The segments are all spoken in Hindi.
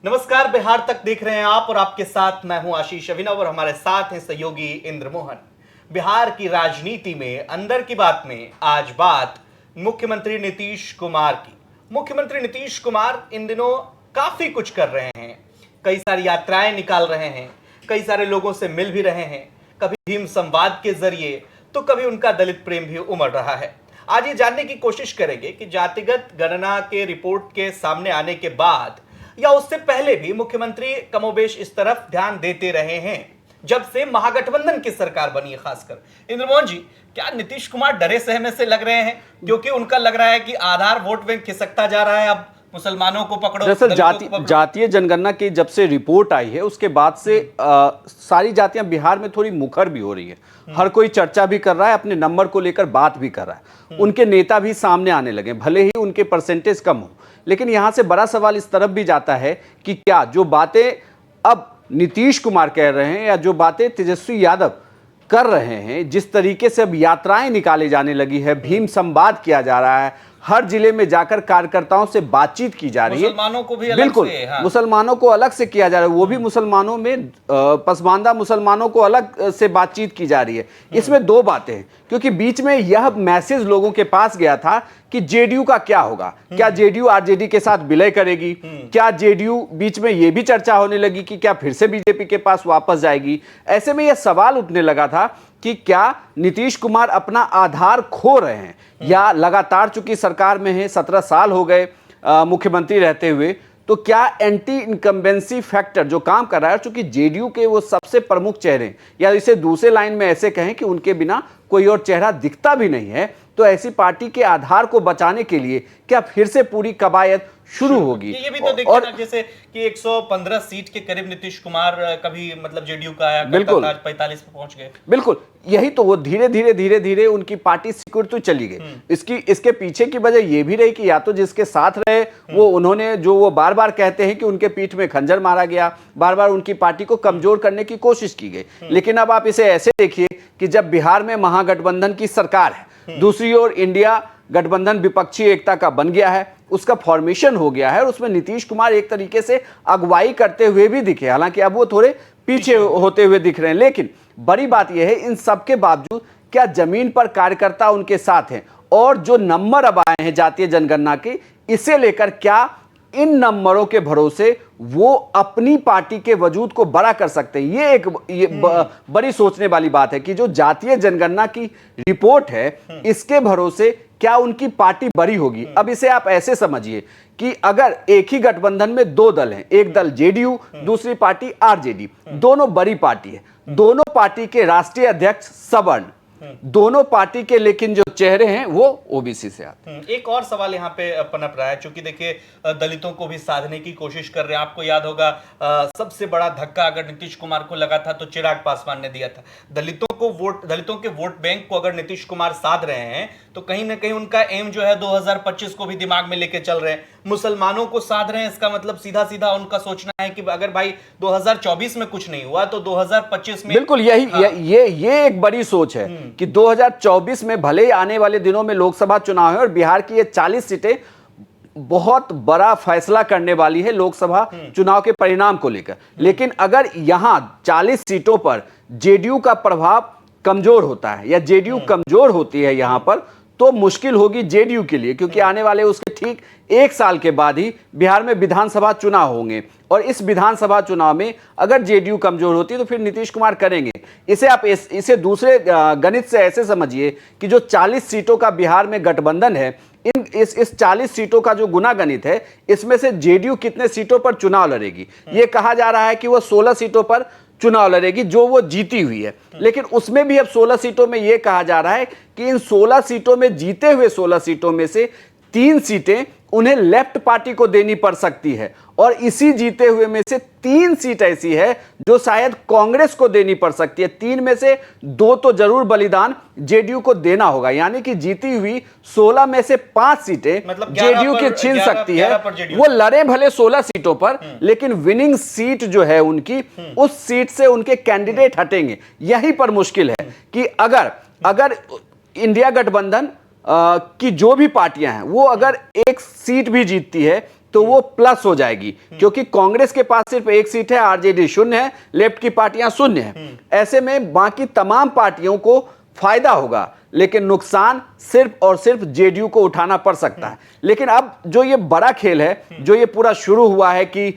नमस्कार, बिहार तक देख रहे हैं आप और आपके साथ मैं हूं आशीष अभिनव और हमारे साथ हैं सहयोगी इंद्र मोहन। बिहार की राजनीति में अंदर की बात में आज बात मुख्यमंत्री नीतीश कुमार की। मुख्यमंत्री नीतीश कुमार इन दिनों काफी कुछ कर रहे हैं, कई सारी यात्राएं निकाल रहे हैं, कई सारे लोगों से मिल भी रहे हैं, कभी भीम संवाद के जरिए तो कभी उनका दलित प्रेम भी उमड़ रहा है। आज ये जानने की कोशिश करेंगे कि जातिगत गणना के रिपोर्ट के सामने आने के बाद या उससे पहले भी मुख्यमंत्री कमोबेश इस तरफ ध्यान देते रहे हैं जब से महागठबंधन की सरकार बनी है। खासकर इंद्रमोहन जी, क्या नीतीश कुमार डरे सहमे से लग रहे हैं, क्योंकि उनका लग रहा है कि आधार वोट बैंक खिसकता जा रहा है, अब मुसलमानों को पकड़ो। दरअसल जातीय जनगणना की जब से रिपोर्ट आई है उसके बाद से सारी जातियां बिहार में थोड़ी मुखर भी हो रही है। हर कोई चर्चा भी कर रहा है, अपने नंबर को लेकर बात भी कर रहा है। उनके नेता भी सामने आने लगे, भले ही उनके परसेंटेज कम हो, लेकिन यहां से बड़ा सवाल इस तरफ भी जाता है कि क्या जो बातें अब नीतीश कुमार कह रहे हैं या जो बातें तेजस्वी यादव कर रहे हैं, जिस तरीके से अब यात्राएं निकाले जाने लगी है, भीम संवाद किया जा रहा है, हर जिले में जाकर कार्यकर्ताओं से बातचीत की जा रही है, मुसलमानों को भी बिल्कुल मुसलमानों को अलग से किया जा रहा है, वो भी मुसलमानों में पसमानदा मुसलमानों को अलग से बातचीत की जा रही है। इसमें दो बातें हैं, क्योंकि बीच में यह मैसेज लोगों के पास गया था कि जेडीयू का क्या होगा, क्या जेडीयू आरजेडी के साथ विलय करेगी, क्या जेडीयू, बीच में यह भी चर्चा होने लगी कि क्या फिर से बीजेपी के पास वापस जाएगी। ऐसे में यह सवाल उठने लगा था कि क्या नीतीश कुमार अपना आधार खो रहे हैं या लगातार, चूंकि सरकार में है, 17 साल हो गए मुख्यमंत्री रहते हुए, तो क्या एंटी इनकम्बेंसी फैक्टर जो काम कर रहा है, चूंकि जेडीयू के वो सबसे प्रमुख चेहरे, या इसे दूसरे लाइन में ऐसे कहें कि उनके बिना कोई और चेहरा दिखता भी नहीं है, तो ऐसी पार्टी के आधार को बचाने के लिए क्या फिर से पूरी कवायद शुरू होगी। ये भी तो देखिए ना, जैसे कि 115 सीट के करीब नीतीश कुमार कभी मतलब जेडीयू का आया, बिल्कुल 45 पे पहुंच गए। बिल्कुल, यही तो वो धीरे धीरे उनकी पार्टी सिकुड़ती चली गई। इसके पीछे की वजह ये भी रही कि या तो जिसके साथ रहे वो, उन्होंने जो वो बार बार कहते हैं कि उनके पीठ में खंजर मारा गया, बार बार उनकी पार्टी को कमजोर करने की कोशिश की गई। लेकिन अब आप इसे ऐसे देखिए कि जब बिहार में महागठबंधन की सरकार है, दूसरी ओर इंडिया गठबंधन विपक्षी एकता का बन गया है, उसका फॉर्मेशन हो गया है, और उसमें नीतीश कुमार एक तरीके से अगुवाई करते हुए भी दिखे, हालांकि अब वो थोड़े पीछे होते हुए दिख रहे हैं। लेकिन बड़ी बात यह है, इन सब के बावजूद क्या जमीन पर कार्यकर्ता उनके साथ हैं, और जो नंबर अब आए हैं जातीय जनगणना के, इसे लेकर क्या इन नंबरों के भरोसे वो अपनी पार्टी के वजूद को बड़ा कर सकते हैं। ये एक बड़ी सोचने वाली बात है कि जो जातीय जनगणना की रिपोर्ट है, इसके भरोसे क्या उनकी पार्टी बड़ी होगी। अब इसे आप ऐसे समझिए कि अगर एक ही गठबंधन में दो दल हैं, एक दल जेडीयू, दूसरी पार्टी आरजेडी, दोनों बड़ी पार्टी है, दोनों पार्टी के राष्ट्रीय अध्यक्ष सवर्ण, दोनों पार्टी के लेकिन जो चेहरे हैं वो ओबीसी से आते हैं। एक और सवाल यहाँ पे पनप रहा है, चूंकि देखिए दलितों को भी साधने की कोशिश कर रहे हैं। आपको याद होगा सबसे बड़ा धक्का अगर नीतीश कुमार को लगा था तो चिराग पासवान ने दिया था। दलितों के वोट बैंक को अगर नीतीश कुमार साध रहे हैं तो कहीं ना कहीं उनका एम जो है 2025 को भी दिमाग में लेके चल रहे हैं। मुसलमानों को साध रहे हैं, इसका मतलब सीधा सीधा उनका सोचना है कि अगर भाई 2024 में कुछ नहीं हुआ तो 2025 में। बिल्कुल, ये एक बड़ी सोच है कि 2024 में भले ही आने वाले दिनों में लोकसभा चुनाव है और बिहार की ये 40 सीटें बहुत बड़ा फैसला करने वाली है लोकसभा चुनाव के परिणाम को लेकर। लेकिन अगर यहां 40 सीटों पर जेडीयू का प्रभाव कमजोर होता है या जेडीयू कमजोर होती है यहां पर, तो मुश्किल होगी जेडीयू के लिए, क्योंकि आने वाले उसके ठीक एक साल के बाद ही बिहार में विधानसभा चुनाव होंगे, और इस विधानसभा चुनाव में अगर जेडीयू कमजोर होती है तो फिर नीतीश कुमार करेंगे। इसे आप इसे दूसरे गणित से ऐसे समझिए कि जो 40 सीटों का बिहार में गठबंधन है, इस 40 सीटों का जो गुना गणित है, इसमें से जेडीयू कितने सीटों पर चुनाव लड़ेगी। यह कहा जा रहा है कि वह 16 सीटों पर चुनाव लड़ेगी जो वो जीती हुई है, लेकिन उसमें भी अब 16 सीटों में यह कहा जा रहा है कि इन 16 सीटों में, जीते हुए 16 सीटों में से 3 सीटें उन्हें लेफ्ट पार्टी को देनी पड़ सकती है, और इसी जीते हुए में से 3 सीट ऐसी है जो शायद कांग्रेस को देनी पड़ सकती है। 3 में से 2 तो जरूर बलिदान जेडीयू को देना होगा, यानी कि जीती हुई 16 में से 5 सीटें मतलब जेडीयू की छीन सकती है। वो लड़े भले 16 सीटों पर, लेकिन विनिंग सीट जो है उनकी, उस सीट से उनके कैंडिडेट हटेंगे। यहीं पर मुश्किल है कि अगर इंडिया गठबंधन की जो भी पार्टियां हैं वो अगर एक सीट भी जीतती है तो वो प्लस हो जाएगी, क्योंकि कांग्रेस के पास सिर्फ एक सीट है, आरजेडी शून्य है, लेफ्ट की पार्टियां शून्य है। ऐसे में बाकी तमाम पार्टियों को फायदा होगा, लेकिन नुकसान सिर्फ और सिर्फ जेडीयू को उठाना पड़ सकता है। लेकिन अब जो ये बड़ा खेल है, जो ये पूरा शुरू हुआ है कि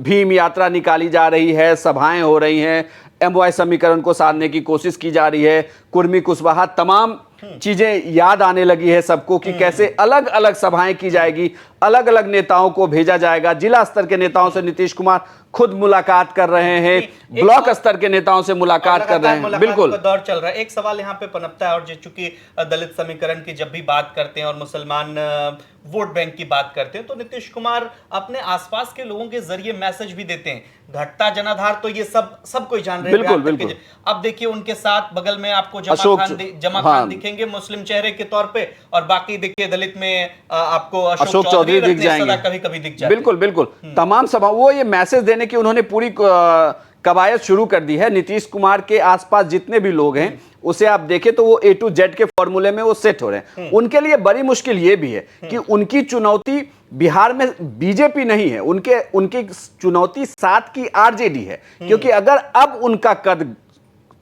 भीम यात्रा निकाली जा रही है, सभाएं हो रही हैं, एमवाई समीकरण को साधने की कोशिश की जा रही है, कुर्मी कुशवाहा, तमाम चीजें याद आने लगी है सबको कि कैसे अलग अलग सभाएं की जाएगी, अलग अलग नेताओं को भेजा जाएगा। जिला स्तर के नेताओं से नीतीश कुमार खुद मुलाकात कर रहे हैं, ब्लॉक स्तर के नेताओं से मुलाकात कर रहे हैं। बिल्कुल का दौर चल रहा है। एक सवाल यहाँ पे पनपता है, और चूंकि दलित समीकरण की जब भी बात करते हैं और मुसलमान वोट बैंक की बात करते हैं, तो नीतीश कुमार अपने आसपास के लोगों के जरिए मैसेज भी देते हैं। घटता जनाधार तो ये सब कोई जान रहे हैं। बिल्कुल बिल्कुल। अब देखिए उनके साथ बगल में आपको जमा हाँ, खान दिखेंगे मुस्लिम चेहरे के तौर पे, और बाकी देखिए दलित में आपको अशोक चौधरी दिख जाएंगे, कभी कभी दिख जाएंगे। बिल्कुल बिल्कुल। तमाम सभा वो ये मैसेज देने की उन्होंने पूरी कवायद शुरू कर दी है। नीतीश कुमार के आसपास जितने भी लोग हैं, उसे आप देखें तो वो A to Z के फॉर्मूले में वो सेट हो रहे हैं। उनके लिए बड़ी मुश्किल ये भी है कि उनकी चुनौती बिहार में बीजेपी नहीं है, उनकी चुनौती साथ की आरजेडी है। क्योंकि अगर अब उनका कद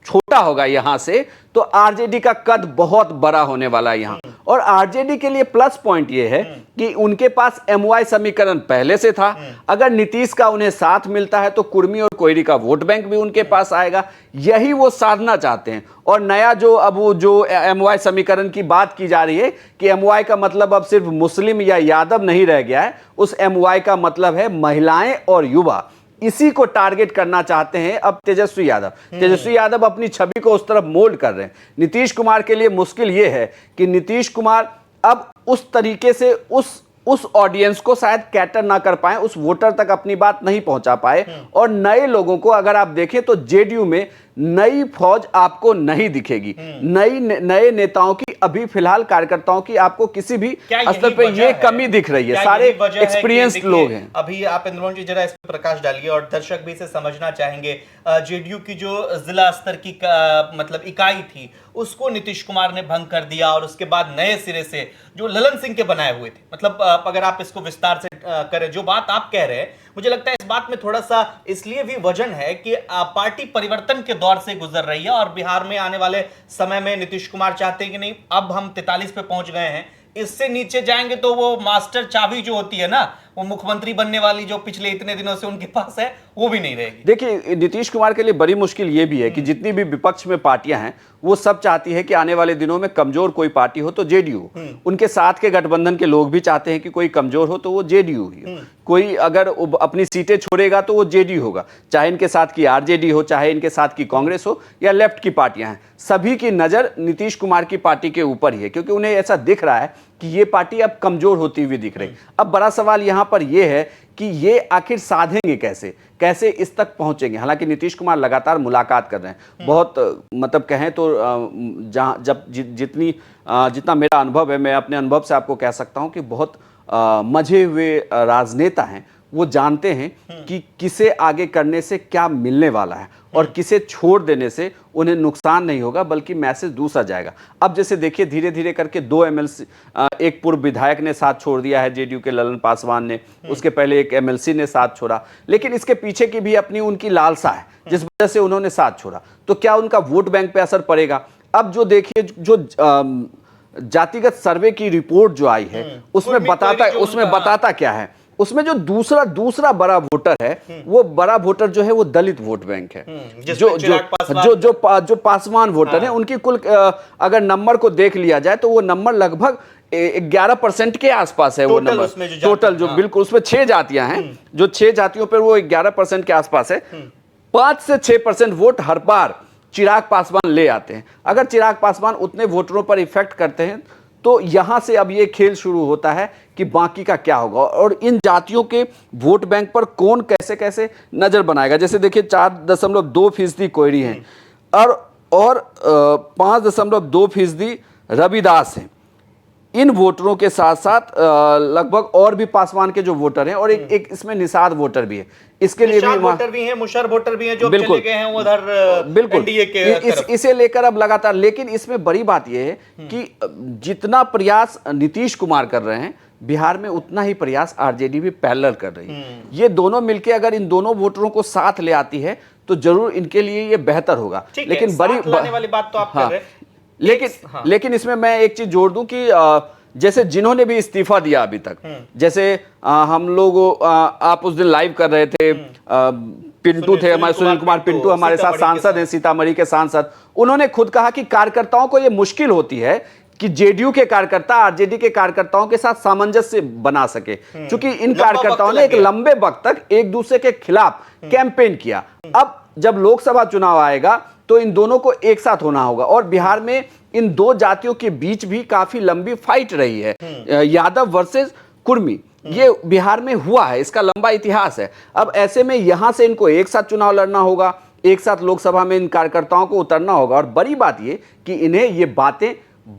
छोटा होगा यहां से, तो आरजेडी का कद बहुत बड़ा होने वाला है यहां। और आरजेडी के लिए प्लस पॉइंट यह है कि उनके पास एमवाई समीकरण पहले से था। अगर नीतीश का उन्हें साथ मिलता है तो कुर्मी और कोयरी का वोट बैंक भी उनके पास आएगा। यही वो साधना चाहते हैं। और नया जो एमवाई समीकरण की बात की जा रही है कि एमवाई का मतलब अब सिर्फ मुस्लिम या यादव नहीं रह गया है, उस एमवाई का मतलब है महिलाएं और युवा। इसी को टारगेट करना चाहते हैं अब तेजस्वी यादव। तेजस्वी यादव अपनी छवि को उस तरफ मोल्ड कर रहे हैं। नीतीश कुमार के लिए मुश्किल यह है कि नीतीश कुमार अब उस तरीके से उस ऑडियंस को शायद कैटर ना कर पाए, उस वोटर तक अपनी बात नहीं पहुंचा पाए। और नए लोगों को अगर आप देखें तो जेडीयू में नई फौज आपको नहीं दिखेगी, नए नेताओं की अभी फिलहाल कार्यकर्ताओं की आपको किसी भी स्तर पे ये कमी दिख रही है। सारे एक्सपीरियंस्ड लोग हैं। अभी आप इंद्रमोहन जी जरा इस पर प्रकाश डालिए, और दर्शक भी इसे समझना चाहेंगे। जेडीयू की जो जिला स्तर की मतलब इकाई थी, उसको नीतीश कुमार ने भंग कर दिया, और उसके बाद नए सिरे से जो ललन सिंह के बनाए हुए थे, मतलब अगर आप इसको विस्तार से करें, जो बात आप कह रहे हैं, मुझे लगता है इस बात में थोड़ा सा इसलिए भी वजन है कि पार्टी परिवर्तन के दौर से गुजर रही है, और बिहार में आने वाले समय में नीतीश कुमार चाहते हैं कि नहीं, अब हम 43 पे पहुंच गए हैं, इससे नीचे जाएंगे तो वो मास्टर चाबी जो होती है ना, वो मुख्यमंत्री बनने वाली जो पिछले इतने दिनों से उनके पास है, वो भी नहीं रहेगी। देखिए, नीतीश कुमार के लिए बड़ी मुश्किल ये भी है कि जितनी भी विपक्ष में पार्टियां हैं, वो सब चाहती है कि आने वाले दिनों में कमजोर कोई पार्टी हो तो जेडीयू। उनके साथ के गठबंधन के लोग भी चाहते हैं कि कोई कमजोर हो तो वो जेडीयू ही। कोई अगर अपनी सीटें छोड़ेगा तो वो जेडीयू होगा, चाहे इनके साथ की आरजेडी हो, चाहे इनके साथ की कांग्रेस हो, या लेफ्ट की पार्टियां हैं। सभी की नजर नीतीश कुमार की पार्टी के ऊपर ही है, क्योंकि उन्हें ऐसा दिख रहा है कि ये पार्टी अब कमजोर होती हुई दिख रही। अब बड़ा सवाल यहां पर यह है कि ये आखिर साधेंगे कैसे इस तक पहुंचेंगे। हालांकि नीतीश कुमार लगातार मुलाकात कर रहे हैं, बहुत मतलब कहें तो जितना मेरा अनुभव है, मैं अपने अनुभव से आपको कह सकता हूं कि बहुत मजे हुए राजनेता हैं। वो जानते हैं कि किसे आगे करने से क्या मिलने वाला है, और किसे छोड़ देने से उन्हें नुकसान नहीं होगा, बल्कि मैसेज दूसरा जाएगा। अब जैसे देखिए, धीरे धीरे करके 2 एमएलसी, एक पूर्व विधायक ने साथ छोड़ दिया है जेडीयू के, ललन पासवान ने, उसके पहले एक एमएलसी ने साथ छोड़ा। लेकिन इसके पीछे की भी अपनी उनकी लालसा है, जिस वजह से उन्होंने साथ छोड़ा। तो क्या उनका वोट बैंक पे असर पड़ेगा? अब जो देखिए, जो जातिगत सर्वे की रिपोर्ट जो आई है, उसमें बताता क्या है, उसमें जो दूसरा बड़ा वोटर है, वो बड़ा वोटर जो है वो दलित वोट बैंक है। जो पासवान वोटर है, उनकी कुल अगर नंबर को देख लिया जाए तो वो नंबर लगभग 11% के आसपास है। वो नंबर टोटल जो बिल्कुल उसमें 6 जातियां हैं, जो 6 जातियों पर वो 11% के आसपास है। 5 से 6% वोट हर बार चिराग पासवान ले आते हैं। अगर चिराग पासवान उतने वोटरों पर इफेक्ट करते हैं, तो यहां से अब ये खेल शुरू होता है कि बाकी का क्या होगा, और इन जातियों के वोट बैंक पर कौन कैसे नजर बनाएगा। जैसे देखिए, 4.2% कोयरी हैं, और 5.2% रविदास हैं। इन वोटरों के साथ साथ लगभग और भी पासवान के जो वोटर हैं, और एक इसमें निषाद वोटर भी है। इसके लिए भी वोटर भी हैं, मुशर्रफ वोटर भी हैं, जो चले गए हैं उधर एनडीए के तरफ। इसे लेकर अब लगातार, लेकिन इसमें बड़ी बात यह है कि जितना प्रयास नीतीश कुमार कर रहे हैं, बिहार में उतना ही प्रयास आरजेडी भी पैरेलल कर रही है। ये दोनों मिलके अगर इन दोनों वोटरों को साथ ले आती है तो जरूर इनके लिए ये बेहतर होगा। लेकिन साथ लाने वाली बात तो आप कर रहे हैं। लेकिन इसमें मैं एक चीज जोड़ दूं कि जैसे जिन्होंने भी इस्तीफा दिया अभी तक, जैसे हम लोग आप उस दिन लाइव कर रहे थे, पिंटू थे हमारे, सुनील कुमार पिंटू हमारे साथ सांसद हैं, सीतामढ़ी के सांसद। उन्होंने खुद कहा कि कार्यकर्ताओं को यह मुश्किल होती है कि जेडीयू के कार्यकर्ता आरजेडी के कार्यकर्ताओं के साथ सामंजस्य बना सके, क्योंकि इन कार्यकर्ताओं ने एक लंबे वक्त तक एक दूसरे के खिलाफ कैंपेन किया। अब जब लोकसभा चुनाव आएगा तो इन दोनों को एक साथ होना होगा, और बिहार में इन दो जातियों के बीच भी काफी लंबी फाइट रही है, यादव वर्सेस कुर्मी, ये बिहार में हुआ है, इसका लंबा इतिहास है। अब ऐसे में यहां से इनको एक साथ चुनाव लड़ना होगा, एक साथ लोकसभा में इन कार्यकर्ताओं को उतरना होगा, और बड़ी बात ये कि इन्हें ये बातें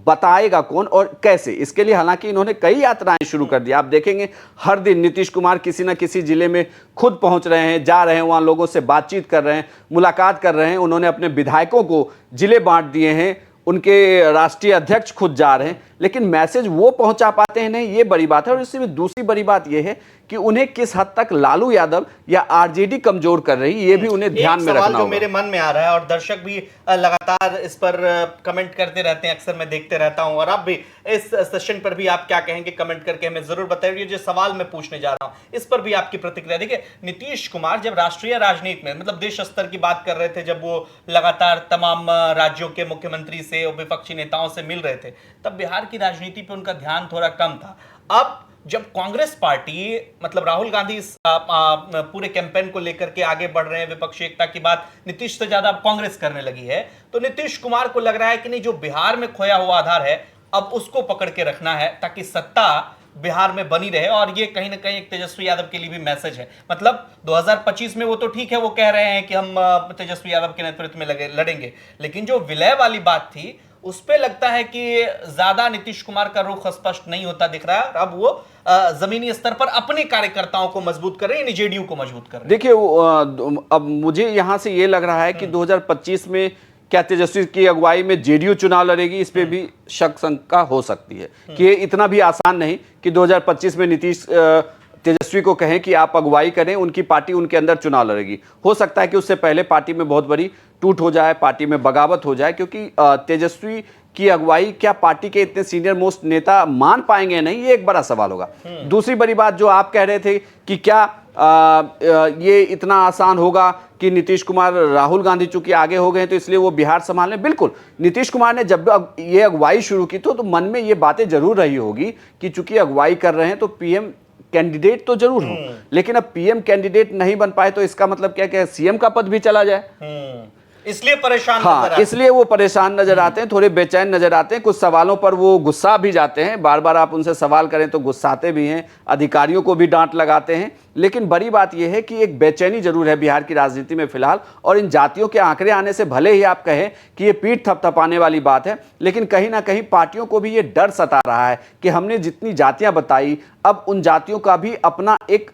बताएगा कौन और कैसे, इसके लिए हालांकि इन्होंने कई यात्राएं शुरू कर दी। आप देखेंगे हर दिन नीतीश कुमार किसी ना किसी जिले में खुद पहुंच रहे हैं, जा रहे हैं, वहां लोगों से बातचीत कर रहे हैं, मुलाकात कर रहे हैं। उन्होंने अपने विधायकों को जिले बांट दिए हैं, उनके राष्ट्रीय अध्यक्ष खुद जा रहे हैं, लेकिन मैसेज वो पहुंचा पाते हैं नहीं, ये बड़ी बात है। और इससे भी दूसरी बड़ी बात ये है कि उन्हें किस हद तक लालू यादव या आरजेडी कमजोर कर रही है, ये भी उन्हें ध्यान में रखना होगा। मेरे मन में आ रहा है और दर्शक भी लगातार इस पर कमेंट करते रहते हैं, अक्सर मैं देखते रहता हूं, और आप भी इस सेशन पर भी आप क्या कहेंगे कमेंट करके हमें जरूर बताइए। जो सवाल मैं पूछने जा रहा हूं इस पर भी आपकी प्रतिक्रिया। देखिए, नीतीश कुमार जब राष्ट्रीय राजनीति में, मतलब देश स्तर की बात कर रहे थे, जब वो लगातार तमाम राज्यों के मुख्यमंत्री से और विपक्षी नेताओं से मिल रहे थे, तब बिहार की राजनीति पर उनका ध्यान थोड़ा कम था। अब जब कांग्रेस पार्टी, मतलब राहुल गांधी इस पूरे कैंपेन को लेकर के आगे बढ़ रहे हैं, विपक्षी एकता की बात नीतीश से ज्यादा कांग्रेस करने लगी है, तो नीतीश कुमार को लग रहा है कि नहीं, जो बिहार में खोया हुआ आधार है अब उसको पकड़ के रखना है ताकि सत्ता बिहार में बनी रहे। और ये कहीं ना कहीं एक तेजस्वी यादव के लिए भी मैसेज है। मतलब 2025 में वो तो ठीक है, वो कह रहे हैं कि हम तेजस्वी यादव के नेतृत्व में लड़ेंगे, लेकिन जो विलय वाली बात थी उस पे लगता है कि ज्यादा नीतीश कुमार का रुख स्पष्ट नहीं होता दिख रहा है। अब वो जमीनी स्तर पर अपने कार्यकर्ताओं को मजबूत कर रहे हैं, जेडीयू को मजबूत कर रहे हैं। देखिए, अब मुझे यहां से ये लग रहा है कि 2025 में क्या तेजस्वी की अगुवाई में जेडीयू चुनाव लड़ेगी, इस पे भी शक शंका हो सकती है कि ये इतना भी आसान नहीं कि 2025 में नीतीश तेजस्वी को कहें कि आप अगुवाई करें, उनकी पार्टी उनके अंदर चुनाव लड़ेगी। हो सकता है कि उससे पहले पार्टी में बहुत बड़ी टूट हो जाए, पार्टी में बगावत हो जाए, क्योंकि तेजस्वी की अगुवाई क्या पार्टी के इतने सीनियर मोस्ट नेता मान पाएंगे नहीं, ये एक बड़ा सवाल होगा। दूसरी बड़ी बात जो आप कह रहे थे कि क्या ये इतना आसान होगा कि नीतीश कुमार, राहुल गांधी चूंकि आगे हो गए तो इसलिए वो बिहार संभालें। बिल्कुल, नीतीश कुमार ने जब ये अगुवाई शुरू की तो मन में ये बातें जरूर रही होगी कि चूंकि अगुवाई कर रहे हैं तो पीएम कैंडिडेट तो जरूर हो, लेकिन अब पीएम कैंडिडेट नहीं बन पाए तो इसका मतलब क्या कि सीएम का पद भी चला जाए, इसलिए परेशान हाँ, इसलिए वो परेशान नजर आते हैं, थोड़े बेचैन नजर आते हैं। कुछ सवालों पर वो गुस्सा भी जाते हैं, बार बार आप उनसे सवाल करें तो गुस्साते भी हैं, अधिकारियों को भी डांट लगाते हैं। लेकिन बड़ी बात यह है कि एक बेचैनी जरूर है बिहार की राजनीति में फिलहाल, और इन जातियों के आंकड़े आने से भले ही आप कहें कि ये पीठ थपथपाने वाली बात है, लेकिन कहीं ना कहीं पार्टियों को भी ये डर सता रहा है कि हमने जितनी जातियां बताई, अब उन जातियों का भी अपना एक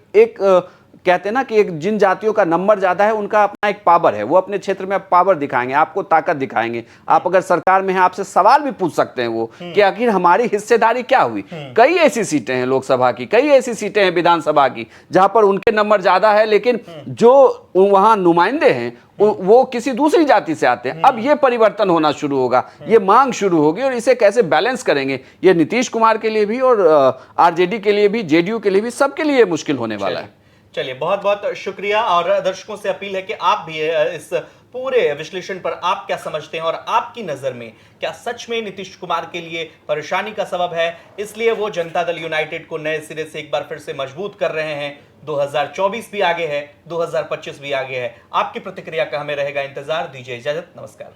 कहते हैं ना कि एक जिन जातियों का नंबर ज्यादा है उनका अपना एक पावर है, वो अपने क्षेत्र में पावर दिखाएंगे, आपको ताकत दिखाएंगे। आप अगर सरकार में हैं, आपसे सवाल भी पूछ सकते हैं वो कि आखिर हमारी हिस्सेदारी क्या हुई। कई ऐसी सीटें हैं लोकसभा की, कई ऐसी सीटें हैं विधानसभा की जहां पर उनके नंबर ज्यादा है, लेकिन जो वहां नुमाइंदे हैं वो किसी दूसरी जाति से आते हैं। अब ये परिवर्तन होना शुरू होगा, ये मांग शुरू होगी, और इसे कैसे बैलेंस करेंगे, ये नीतीश कुमार के लिए भी और आरजेडी के लिए भी, जेडीयू के लिए भी, सबके लिए मुश्किल होने वाला है। चलिए, बहुत बहुत शुक्रिया। और दर्शकों से अपील है कि आप भी इस पूरे विश्लेषण पर आप क्या समझते हैं, और आपकी नजर में क्या सच में नीतीश कुमार के लिए परेशानी का सबब है, इसलिए वो जनता दल यूनाइटेड को नए सिरे से एक बार फिर से मजबूत कर रहे हैं। 2024 भी आगे है, 2025 भी आगे है। आपकी प्रतिक्रिया का हमें रहेगा इंतजार। दीजिए इजाजत, नमस्कार।